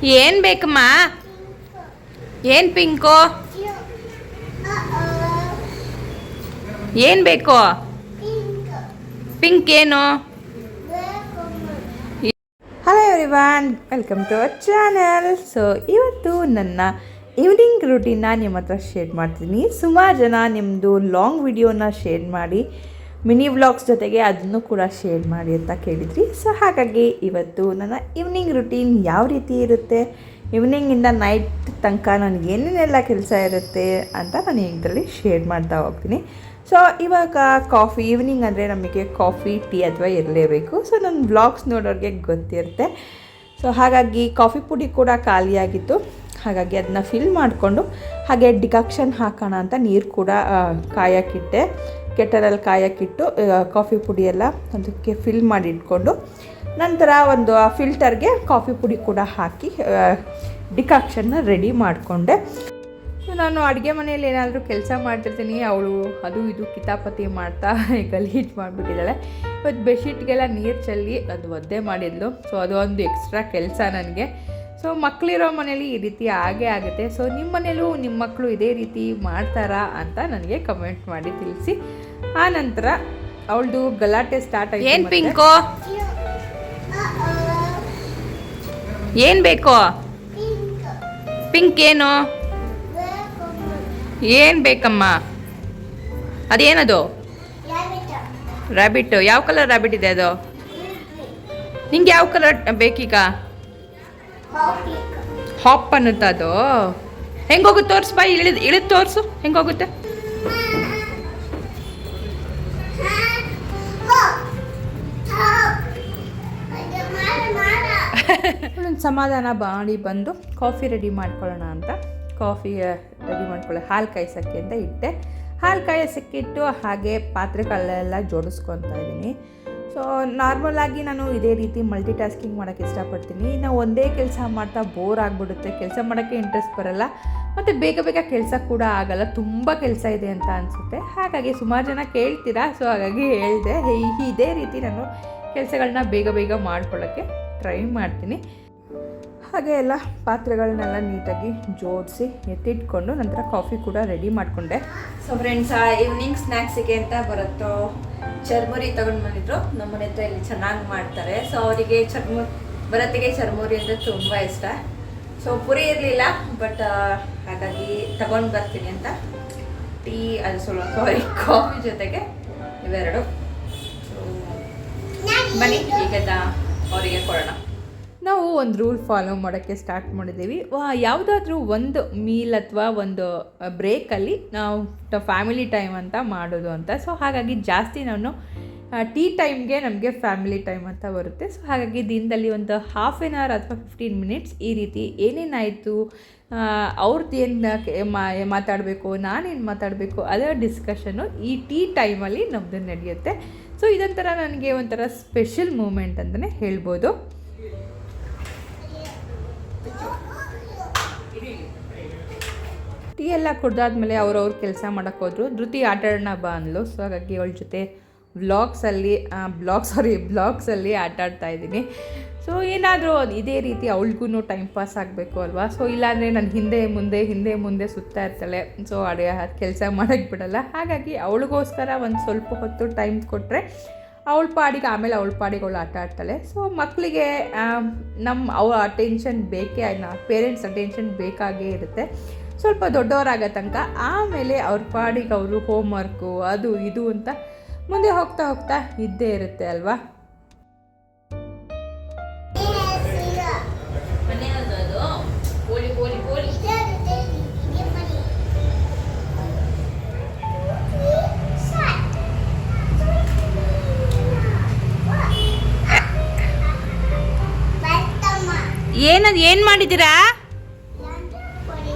ಏನು ಬೇಕಮ್ಮ? ಏನು ಪಿಂಕು? ಏನು ಬೇಕು? ಪಿಂಕ್ ಏನು? Hello everyone, welcome to our channel. So ಇವತ್ತು ನನ್ನ ಈವ್ನಿಂಗ್ ರೂಟೀನ್ನ ನಿಮ್ಮ ಹತ್ರ ಶೇರ್ ಮಾಡ್ತೀನಿ. ಸುಮಾರು ಜನ ನಿಮ್ಮದು ಲಾಂಗ್ ವಿಡಿಯೋನ ಶೇರ್ ಮಾಡಿ ಮಿನಿ ವ್ಲಾಗ್ಸ್ ಜೊತೆಗೆ ಅದನ್ನು ಕೂಡ ಶೇರ್ ಮಾಡಿ ಅಂತ ಕೇಳಿದ್ರಿ. ಸೊ ಹಾಗಾಗಿ ಇವತ್ತು ನನ್ನ ಈವ್ನಿಂಗ್ ರೂಟೀನ್ ಯಾವ ರೀತಿ ಇರುತ್ತೆ, ಈವ್ನಿಂಗಿಂದ ನೈಟ್ ತನಕ ನನಗೆ ಏನೇನೆಲ್ಲ ಕೆಲಸ ಇರುತ್ತೆ ಅಂತ ನಾನು ಇದರಲ್ಲಿ ಶೇರ್ ಮಾಡ್ತಾ ಹೋಗ್ತೀನಿ. ಸೊ ಇವಾಗ ಕಾಫಿ, ಈವ್ನಿಂಗ್ ಅಂದರೆ ನಮಗೆ ಕಾಫಿ, ಟೀ ಅಥವಾ ಇರಲೇಬೇಕು. ಸೊ ನನ್ನ ವ್ಲಾಗ್ಸ್ ನೋಡೋರಿಗೆ ಗೊತ್ತಿರುತ್ತೆ. ಸೊ ಹಾಗಾಗಿ ಕಾಫಿ ಪುಡಿ ಕೂಡ ಖಾಲಿಯಾಗಿತ್ತು. ಹಾಗಾಗಿ ಅದನ್ನ ಫಿಲ್ ಮಾಡಿಕೊಂಡು ಹಾಗೆ ಡಿಕಾಕ್ಷನ್ ಹಾಕೋಣ ಅಂತ ನೀರು ಕೂಡ ಕಾಯಕ್ಕಿಟ್ಟೆ. ಕೆಟಲಲ್ಲಿ ಕಾಯಕ್ಕಿಟ್ಟು ಕಾಫಿ ಪುಡಿ ಎಲ್ಲ ಅದಕ್ಕೆ ಫಿಲ್ ಮಾಡಿ ಇಟ್ಕೊಂಡು ನಂತರ ಒಂದು ಫಿಲ್ಟರ್ಗೆ ಕಾಫಿ ಪುಡಿ ಕೂಡ ಹಾಕಿ ಡಿಕಾಕ್ಷನ್ನ ರೆಡಿ ಮಾಡಿಕೊಂಡೆ. ಸೊ ನಾನು ಅಡುಗೆ ಮನೆಯಲ್ಲಿ ಏನಾದರೂ ಕೆಲಸ ಮಾಡ್ತಿರ್ತೀನಿ, ಅವಳು ಅದು ಇದು ಕಿತಾಪತಿ ಮಾಡ್ತಾ ಗಲೀಜು ಮಾಡಿಬಿಟ್ಟಿದ್ದಾಳೆ. ಇವತ್ತು ಬೆಡ್ಶೀಟ್ಗೆಲ್ಲ ನೀರು ಚೆಲ್ಲಿ ಅದು ಒದ್ದೆ ಮಾಡಿದ್ಲು. ಸೊ ಅದು ಒಂದು ಎಕ್ಸ್ಟ್ರಾ ಕೆಲಸ ನನಗೆ. ಸೊ ಮಕ್ಕಳಿರೋ ಮನೇಲಿ ಈ ರೀತಿ ಆಗೇ ಆಗುತ್ತೆ. ಸೊ ನಿಮ್ಮ ಮನೇಲೂ ನಿಮ್ಮ ಮಕ್ಕಳು ಇದೇ ರೀತಿ ಮಾಡ್ತಾರಾ ಅಂತ ನನಗೆ ಕಮೆಂಟ್ ಮಾಡಿ ತಿಳಿಸಿ. ಆ ನಂತರ ಅವಳದು ಗಲಾಟೆ ಸ್ಟಾರ್ಟ್ ಆಯಿತು. ಏನು ಪಿಂಕು? ಏನು ಬೇಕು? ಪಿಂಕ್ ಏನು? ಏನು ಬೇಕಮ್ಮ? ಅದೇನದು? ರ್ಯಾಬಿಟ್ಟು. ಯಾವ ಕಲರ್ ರ್ಯಾಬಿಟ್ ಇದೆ ಅದು? ನಿಂಗೆ ಯಾವ ಕಲರ್ ಬೇಕೀಗ? ಹಾಪ್ ಅನ್ನುತ್ತೆ ಅದು. ಹೆಂಗೋಗುತ್ತೆ ತೋರಿಸು, ಬಾ ಇಳಿದು ತೋರಿಸು ಹೆಂಗೋಗುತ್ತೆ. ಸಮಾಧಾನ ಮಾಡಿ ಬಂದು ಕಾಫಿ ರೆಡಿ ಮಾಡ್ಕೊಳ್ಳೋಣ ಅಂತ ಕಾಫಿ ರೆಡಿ ಮಾಡ್ಕೊಳ್ಳೋ ಹಾಲು ಕಾಯಿಸೋಕ್ಕೆ ಅಂತ ಇಟ್ಟೆ. ಹಾಲು ಕಾಯಿಸೋಕ್ಕೆ ಇಟ್ಟು ಹಾಗೆ ಪಾತ್ರೆಗಳೆಲ್ಲ ಜೋಡಿಸ್ಕೊತಾ ಇದ್ದೀನಿ. ಸೊ ನಾರ್ಮಲಾಗಿ ನಾನು ಇದೇ ರೀತಿ ಮಲ್ಟಿ ಟಾಸ್ಕಿಂಗ್ ಮಾಡೋಕ್ಕೆ ಇಷ್ಟಪಡ್ತೀನಿ. ನಾವು ಒಂದೇ ಕೆಲಸ ಮಾಡ್ತಾ ಬೋರ್ ಆಗಿಬಿಡುತ್ತೆ, ಕೆಲಸ ಮಾಡೋಕ್ಕೆ ಇಂಟ್ರೆಸ್ಟ್ ಬರೋಲ್ಲ, ಮತ್ತು ಬೇಗ ಬೇಗ ಕೆಲಸ ಕೂಡ ಆಗೋಲ್ಲ, ತುಂಬ ಕೆಲಸ ಇದೆ ಅಂತ ಅನಿಸುತ್ತೆ. ಹಾಗಾಗಿ ಸುಮಾರು ಜನ ಕೇಳ್ತೀರಾ, ಸೊ ಹಾಗಾಗಿ ಹೇಳಿದೆ ಇದೇ ರೀತಿ ನಾನು ಕೆಲಸಗಳನ್ನ ಬೇಗ ಬೇಗ ಮಾಡ್ಕೊಳ್ಳೋಕ್ಕೆ ಟ್ರೈ ಮಾಡ್ತೀನಿ. ಹಾಗೆ ಎಲ್ಲ ಪಾತ್ರೆಗಳನ್ನೆಲ್ಲ ನೀಟಾಗಿ ಜೋಡಿಸಿ ಎತ್ತಿಟ್ಕೊಂಡು ನಂತರ ಕಾಫಿ ಕೂಡ ರೆಡಿ ಮಾಡಿಕೊಂಡೆ. ಸೊ ಫ್ರೆಂಡ್ಸ್, ಈವ್ನಿಂಗ್ ಸ್ನ್ಯಾಕ್ಸಿಗೆ ಅಂತ ಬರುತ್ತೋ ಚರ್ಮುರಿ ತೊಗೊಂಡು ಬಂದಿದ್ರು. ನಮ್ಮ ಮನೆ ಹತ್ರ ಇಲ್ಲಿ ಚೆನ್ನಾಗಿ ಮಾಡ್ತಾರೆ. ಸೊ ಅವರಿಗೆ ಭರತಿಗೆ ಚರ್ಮುರಿ ಅಂದರೆ ತುಂಬ ಇಷ್ಟ. ಸೊ ಪುರಿ ಇರಲಿಲ್ಲ, ಬಟ್ ಹಾಗಾಗಿ ತಗೊಂಡು ಬರ್ತೀನಿ ಅಂತ ಟೀ ಅದು ಸಾರಿ ಕಾಫಿ ಜೊತೆಗೆ ಇವೆರಡು. ಸೊ ಬನ್ನಿ ಈಗ ಅವರಿಗೆ ಕೊಡೋಣ. ನಾವು ಒಂದು ರೂಲ್ ಫಾಲೋ ಮಾಡೋಕ್ಕೆ ಸ್ಟಾರ್ಟ್ ಮಾಡಿದ್ದೀವಿ. ಯಾವುದಾದ್ರೂ ಒಂದು ಮೀಲ್ ಅಥವಾ ಒಂದು ಬ್ರೇಕಲ್ಲಿ ನಾವು ಫ್ಯಾಮಿಲಿ ಟೈಮ್ ಅಂತ ಮಾಡೋದು ಅಂತ. ಸೊ ಹಾಗಾಗಿ ಜಾಸ್ತಿ ನಾನು ಟೀ ಟೈಮ್ಗೆ ನಮಗೆ ಫ್ಯಾಮಿಲಿ ಟೈಮ್ ಅಂತ ಬರುತ್ತೆ. ಸೊ ಹಾಗಾಗಿ ದಿನದಲ್ಲಿ ಒಂದು ಹಾಫ್ ಆನ್ ಅವರ್ ಅಥವಾ 15 ಮಿನಿಟ್ಸ್ ಈ ರೀತಿ ಏನೇನಾಯಿತು, ಅವ್ರದ್ದು ಏನು ಮಾತಾಡಬೇಕು, ನಾನೇನು ಮಾತಾಡಬೇಕು ಅದರ ಡಿಸ್ಕಷನ್ನು ಈ ಟೀ ಟೈಮಲ್ಲಿ ನಮ್ಮದು ನಡೆಯುತ್ತೆ. ಸೊ ಇದೊಂಥರ ನನಗೆ ಒಂಥರ ಸ್ಪೆಷಲ್ ಮೂಮೆಂಟ್ ಅಂತಲೇ ಹೇಳ್ಬೋದು. ಟೀ ಎಲ್ಲ ಕುಡ್ದಾದ್ಮೇಲೆ ಅವ್ರವ್ರ ಕೆಲಸ ಮಾಡೋಕ್ಕೆ ಹೋದ್ರು. ಧೃತಿ ಆಟಾಡೋಣ ಬಾ ಅಂದ್ಲು. ಸೊ ಹಾಗಾಗಿ ಅವಳ ಜೊತೆ ಬ್ಲಾಗ್ಸಲ್ಲಿ ಆಟಾಡ್ತಾ ಇದ್ದೀನಿ. ಸೊ ಏನಾದರೂ ಇದೇ ರೀತಿ ಅವಳಿಗೂ ಟೈಮ್ ಪಾಸ್ ಆಗಬೇಕು ಅಲ್ವಾ. ಸೊ ಇಲ್ಲಾಂದರೆ ನಾನು ಹಿಂದೆ ಮುಂದೆ ಸುತ್ತಾ ಇರ್ತಾಳೆ. ಸೊ ಕೆಲಸ ಮಾಡೋಕ್ಕೆ ಬಿಡಲ್ಲ. ಹಾಗಾಗಿ ಅವಳಿಗೋಸ್ಕರ ಒಂದು ಸ್ವಲ್ಪ ಹೊತ್ತು ಟೈಮ್ ಕೊಟ್ಟರೆ ಅವಳ ಪಾಡಿಗೆ ಅವಳು ಆಟ ಆಡ್ತಾಳೆ. ಸೊ ಮಕ್ಕಳಿಗೆ ಅವಳ ಅಟೆನ್ಷನ್ ಬೇಕೇ, ಪೇರೆಂಟ್ಸ್ ಅಟೆನ್ಷನ್ ಬೇಕಾಗೇ ಇರುತ್ತೆ ಸ್ವಲ್ಪ ದೊಡ್ಡವರಾಗೋ ತನಕ. ಆಮೇಲೆ ಅವ್ರ ಪಾಡಿಗೆ ಅವರು ಹೋಮ್ವರ್ಕು ಅದು ಇದು ಅಂತ ಮುಂದೆ ಹೋಗ್ತಾ ಇದ್ದೇ ಇರುತ್ತೆ ಅಲ್ವಾ. ಏನು ಮಾಡಿದ್ದೀರಾ?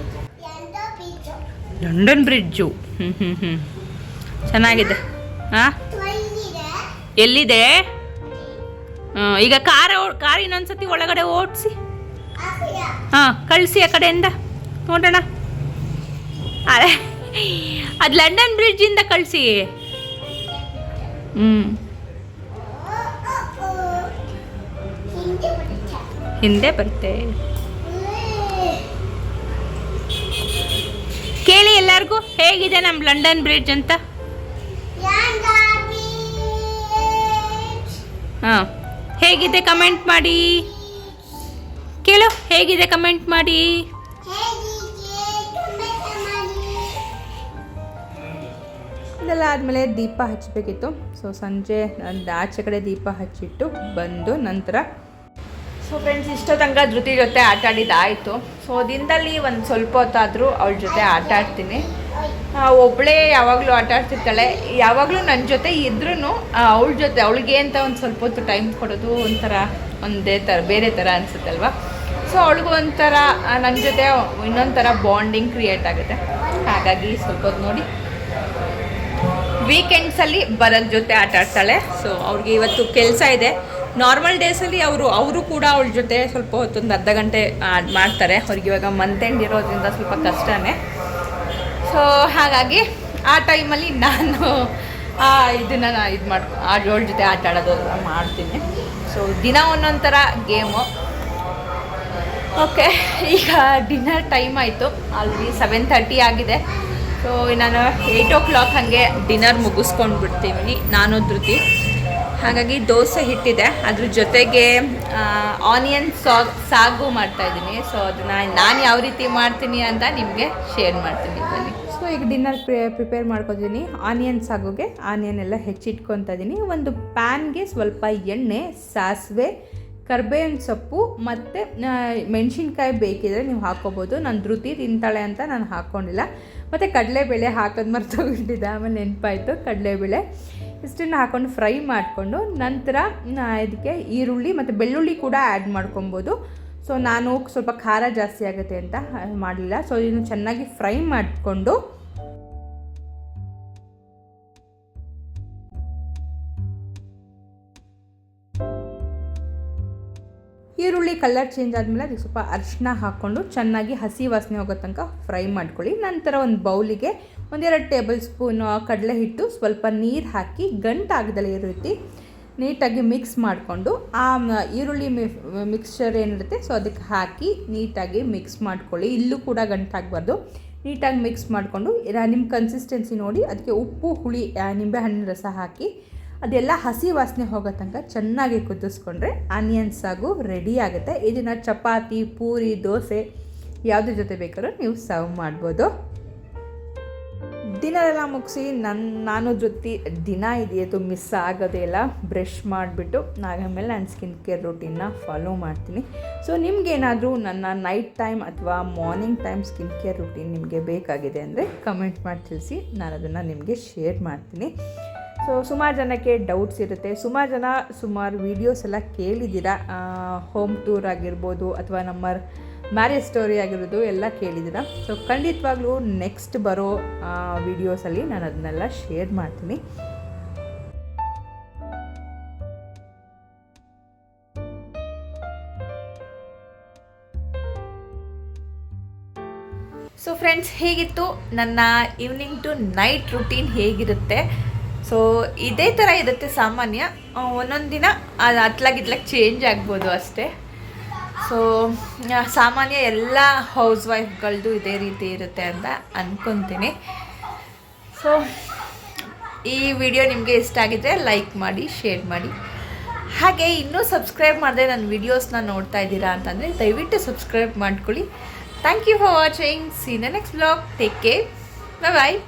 London bridge. ಚೆನ್ನಾಗಿದೆ. ಹಾಂ, ಎಲ್ಲಿದೆ? ಈಗ ಕಾರ್ ಇನ್ನೊಂದ್ಸತಿ ಒಳಗಡೆ ಓಡಿಸಿ. ಹಾಂ, ಕಳಿಸಿ ಆ ಕಡೆಯಿಂದ ನೋಡೋಣ. ಅದೇ ಅದು ಲಂಡನ್ ಬ್ರಿಡ್ಜಿಂದ ಕಳಿಸಿ. ಹಿಂದೆ ಬರುತ್ತೆ. ಕೇಳಿ ಎಲ್ಲರಿಗೂ ಹೇಗಿದೆ ನಮ್ಮ ಲಂಡನ್ ಬ್ರಿಡ್ಜ್ ಅಂತ. ಹಾಂ, ಹೇಗಿದೆ ಕಮೆಂಟ್ ಮಾಡಿ. ಕೇಳು, ಹೇಗಿದೆ ಕಮೆಂಟ್ ಮಾಡಿ. ಇದೆಲ್ಲ ಆದಮೇಲೆ ದೀಪ ಹಚ್ಚಬೇಕಿತ್ತು. ಸೊ ಸಂಜೆ ಆಚೆ ಕಡೆ ದೀಪ ಹಚ್ಚಿಟ್ಟು ಬಂದು ನಂತರ ಸೊ ಫ್ರೆಂಡ್ಸ್ ಇಷ್ಟೋ ತನಕ ಧೃತಿ ಜೊತೆ ಆಟ ಆಡಿದ್ದಾಯಿತು. ಸೊ ದಿನದಲ್ಲಿ ಒಂದು ಸ್ವಲ್ಪ ಹೊತ್ತಾದರೂ ಅವಳ ಜೊತೆ ಆಟ ಆಡ್ತೀನಿ. ಒಬ್ಬಳೇ ಯಾವಾಗಲೂ ಆಟ ಆಡ್ತಿರ್ತಾಳೆ. ಯಾವಾಗಲೂ ನನ್ನ ಜೊತೆ ಇದ್ರೂ ಅವಳ ಜೊತೆ ಅವಳಿಗೆ ಅಂತ ಒಂದು ಸ್ವಲ್ಪ ಹೊತ್ತು ಟೈಮ್ ಕೊಡೋದು ಒಂಥರ ಬೇರೆ ಥರ ಅನಿಸುತ್ತಲ್ವ. ಸೊ ಅವಳಿಗೂ ಒಂಥರ ನನ್ನ ಜೊತೆ ಇನ್ನೊಂದು ಥರ ಬಾಂಡಿಂಗ್ ಕ್ರಿಯೇಟ್ ಆಗುತ್ತೆ. ಹಾಗಾಗಿ ಸ್ವಲ್ಪ ಹೊತ್ತು ನೋಡಿ ವೀಕೆಂಡ್ಸಲ್ಲಿ ಬರೋದ ಜೊತೆ ಆಟ ಆಡ್ತಾಳೆ. ಸೊ ಅವ್ರಿಗೆ ಇವತ್ತು ಕೆಲಸ ಇದೆ. ನಾರ್ಮಲ್ ಡೇಸಲ್ಲಿ ಅವರು ಕೂಡ ಅವಳ ಜೊತೆ ಸ್ವಲ್ಪ ಹೊತ್ತೊಂದು ಅರ್ಧ ಗಂಟೆ ಮಾಡ್ತಾರೆ. ಅವ್ರಿಗೆ ಇವಾಗ ಮಂತ್ ಎಂಡ್ ಇರೋದ್ರಿಂದ ಸ್ವಲ್ಪ ಕಷ್ಟನೇ. ಸೊ ಹಾಗಾಗಿ ಆ ಟೈಮಲ್ಲಿ ನಾನು ಇದನ್ನು ಅವಳ ಜೊತೆ ಆಟ ಆಡೋದು ಮಾಡ್ತೀನಿ. ಸೊ ದಿನ ಒಂದೊಂದು ಥರ ಗೇಮು. ಓಕೆ, ಈಗ ಡಿನ್ನರ್ ಟೈಮ್ ಆಯಿತು. ಆಲ್ರೆಡಿ 7:30 ಆಗಿದೆ. ಸೊ ನಾನು 8 o'clock ಹಾಗೆ ಡಿನ್ನರ್ ಮುಗಿಸ್ಕೊಂಡು ಬಿಡ್ತೀನಿ ನಾನು ಧೃತಿ. ಹಾಗಾಗಿ ದೋಸೆ ಹಿಟ್ಟಿದೆ, ಅದ್ರ ಜೊತೆಗೆ ಆನಿಯನ್ ಸಾಗು ಮಾಡ್ತಾಯಿದ್ದೀನಿ. ಸೊ ಅದನ್ನು ನಾನು ಯಾವ ರೀತಿ ಮಾಡ್ತೀನಿ ಅಂತ ನಿಮಗೆ ಶೇರ್ ಮಾಡ್ತೀನಿ ಬನ್ನಿ. ಸೊ ಈಗ ಡಿನ್ನರ್ ಪ್ರಿಪೇರ್ ಮಾಡ್ಕೊತೀನಿ. ಆನಿಯನ್ ಸಾಗುಗೆ ಆನಿಯನ್ ಎಲ್ಲ ಹೆಚ್ಚಿಟ್ಕೊತಾ ಇದ್ದೀನಿ. ಒಂದು ಪ್ಯಾನ್ಗೆ ಸ್ವಲ್ಪ ಎಣ್ಣೆ, ಸಾಸಿವೆ, ಕರ್ಬೇವಿನ ಸೊಪ್ಪು ಮತ್ತು ಮೆಣಸಿನ್ಕಾಯಿ ಬೇಕಿದ್ರೆ ನೀವು ಹಾಕ್ಕೋಬೋದು. ನಾನು ಧೃತಿ ತಿಂತಾಳೆ ಅಂತ ನಾನು ಹಾಕ್ಕೊಂಡಿಲ್ಲ. ಮತ್ತು ಕಡಲೆಬೇಳೆ ಹಾಕೋದು ಮರ್ತೋಗಿಟ್ಟಿದ್ದೆ, ಆಮೇಲೆ ನೆನಪಾಯಿತು. ಕಡಲೆಬೇಳೆ ಇಷ್ಟನ್ನು ಹಾಕ್ಕೊಂಡು ಫ್ರೈ ಮಾಡಿಕೊಂಡು ನಂತರ ಇದಕ್ಕೆ ಈರುಳ್ಳಿ ಮತ್ತು ಬೆಳ್ಳುಳ್ಳಿ ಕೂಡ ಆ್ಯಡ್ ಮಾಡ್ಕೊಬೋದು. ಸೊ ನಾನು ಸ್ವಲ್ಪ ಖಾರ ಜಾಸ್ತಿ ಆಗುತ್ತೆ ಅಂತ ಮಾಡಲಿಲ್ಲ. ಸೊ ಇದನ್ನು ಚೆನ್ನಾಗಿ ಫ್ರೈ ಮಾಡಿಕೊಂಡು ಈರುಳ್ಳಿ ಕಲರ್ ಚೇಂಜ್ ಆದಮೇಲೆ ಅದಕ್ಕೆ ಸ್ವಲ್ಪ ಅರಿಶಿನ ಹಾಕ್ಕೊಂಡು ಚೆನ್ನಾಗಿ ಹಸಿ ವಾಸನೆ ಹೋಗೋ ತನಕ ಫ್ರೈ ಮಾಡ್ಕೊಳ್ಳಿ. ನಂತರ ಒಂದು ಬೌಲಿಗೆ 1-2 ಟೇಬಲ್ ಸ್ಪೂನ್ ಕಡಲೆ ಹಿಟ್ಟು, ಸ್ವಲ್ಪ ನೀರು ಹಾಕಿ ಗಂಟಾಗದಲ್ಲೇ ಇರೋ ರೀತಿ ನೀಟಾಗಿ ಮಿಕ್ಸ್ ಮಾಡಿಕೊಂಡು ಆ ಈರುಳ್ಳಿ ಮಿಕ್ಸ್ಚರ್ ಏನಿರುತ್ತೆ ಸೊ ಅದಕ್ಕೆ ಹಾಕಿ ನೀಟಾಗಿ ಮಿಕ್ಸ್ ಮಾಡ್ಕೊಳ್ಳಿ. ಇಲ್ಲೂ ಕೂಡ ಗಂಟಾಗಬಾರ್ದು. ನೀಟಾಗಿ ಮಿಕ್ಸ್ ಮಾಡಿಕೊಂಡು ನಿಮ್ಮ ಕನ್ಸಿಸ್ಟೆನ್ಸಿ ನೋಡಿ ಅದಕ್ಕೆ ಉಪ್ಪು, ಹುಳಿ, ನಿಂಬೆಹಣ್ಣಿನ ರಸ ಹಾಕಿ ಅದೆಲ್ಲ ಹಸಿ ವಾಸನೆ ಹೋಗೋ ತನಕ ಚೆನ್ನಾಗಿ ಕುದಿಸ್ಕೊಂಡ್ರೆ ಆನಿಯನ್ ಸಾಗು ರೆಡಿ ಆಗುತ್ತೆ. ಇದನ್ನು ಚಪಾತಿ, ಪೂರಿ, ದೋಸೆ ಯಾವುದ್ರ ಜೊತೆ ಬೇಕಾದ್ರೂ ನೀವು ಸರ್ವ್ ಮಾಡ್ಬೋದು. ದಿನವೆಲ್ಲ ಮುಗಿಸಿ ನಾನು ಜೊತೆ ದಿನ ಇದೆಯದು ಮಿಸ್ ಆಗೋದೇ ಇಲ್ಲ. ಬ್ರಷ್ ಮಾಡಿಬಿಟ್ಟು ಆಮೇಲೆ ನಾನು ಸ್ಕಿನ್ ಕೇರ್ ರೂಟೀನ್ನ ಫಾಲೋ ಮಾಡ್ತೀನಿ. ಸೊ ನಿಮಗೇನಾದರೂ ನನ್ನ ನೈಟ್ ಟೈಮ್ ಅಥವಾ morning time skin care routine ನಿಮಗೆ ಬೇಕಾಗಿದೆ ಅಂದರೆ ಕಮೆಂಟ್ ಮಾಡಿ ತಿಳಿಸಿ, ನಾನು ಅದನ್ನು ನಿಮಗೆ ಶೇರ್ ಮಾಡ್ತೀನಿ. ಸೊ ಸುಮಾರು ಜನಕ್ಕೆ ಡೌಟ್ಸ್ ಇರುತ್ತೆ. ಸುಮಾರು ವೀಡಿಯೋಸ್ ಎಲ್ಲ ಕೇಳಿದ್ದೀರಾ. ಹೋಮ್ ಟೂರ್ ಆಗಿರ್ಬೋದು ಅಥವಾ ನಮ್ಮ ಮ್ಯಾರೇಜ್ ಸ್ಟೋರಿ ಆಗಿರೋದು ಎಲ್ಲ ಕೇಳಿದ್ದೀರಾ. ಸೊ ಖಂಡಿತವಾಗ್ಲೂ ನೆಕ್ಸ್ಟ್ ಬರೋ ವೀಡಿಯೋಸಲ್ಲಿ ನಾನು ಅದನ್ನೆಲ್ಲ ಶೇರ್ ಮಾಡ್ತೀನಿ. ಸೊ ಫ್ರೆಂಡ್ಸ್, ಹೇಗಿತ್ತು ನನ್ನ ಈವ್ನಿಂಗ್ ಟು ನೈಟ್ ರುಟೀನ್ ಹೇಗಿರುತ್ತೆ? ಸೊ ಇದೇ ಥರ ಇರುತ್ತೆ ಸಾಮಾನ್ಯ. ಒಂದೊಂದು ದಿನ ಅದು ಅತ್ಲಾಗಿತ್ಲಾಗ ಚೇಂಜ್ ಆಗ್ಬೋದು ಅಷ್ಟೇ. ಸೊ ಸಾಮಾನ್ಯ ಎಲ್ಲ ಹೌಸ್ ವೈಫ್ಗಳದ್ದು ಇದೇ ರೀತಿ ಇರುತ್ತೆ ಅಂತ ಅಂದ್ಕೊತೀನಿ. ಸೊ ಈ ವಿಡಿಯೋ ನಿಮಗೆ ಇಷ್ಟ ಆಗಿದ್ದರೆ ಲೈಕ್ ಮಾಡಿ, ಶೇರ್ ಮಾಡಿ. ಹಾಗೆ ಇನ್ನೂ ಸಬ್ಸ್ಕ್ರೈಬ್ ಮಾಡದೆ ನನ್ನ ವೀಡಿಯೋಸ್ನ ನೋಡ್ತಾ ಇದ್ದೀರಾ ಅಂತಂದರೆ ದಯವಿಟ್ಟು ಸಬ್ಸ್ಕ್ರೈಬ್ ಮಾಡ್ಕೊಳ್ಳಿ. Thank you for watching. See the next vlog. Take care. Bye.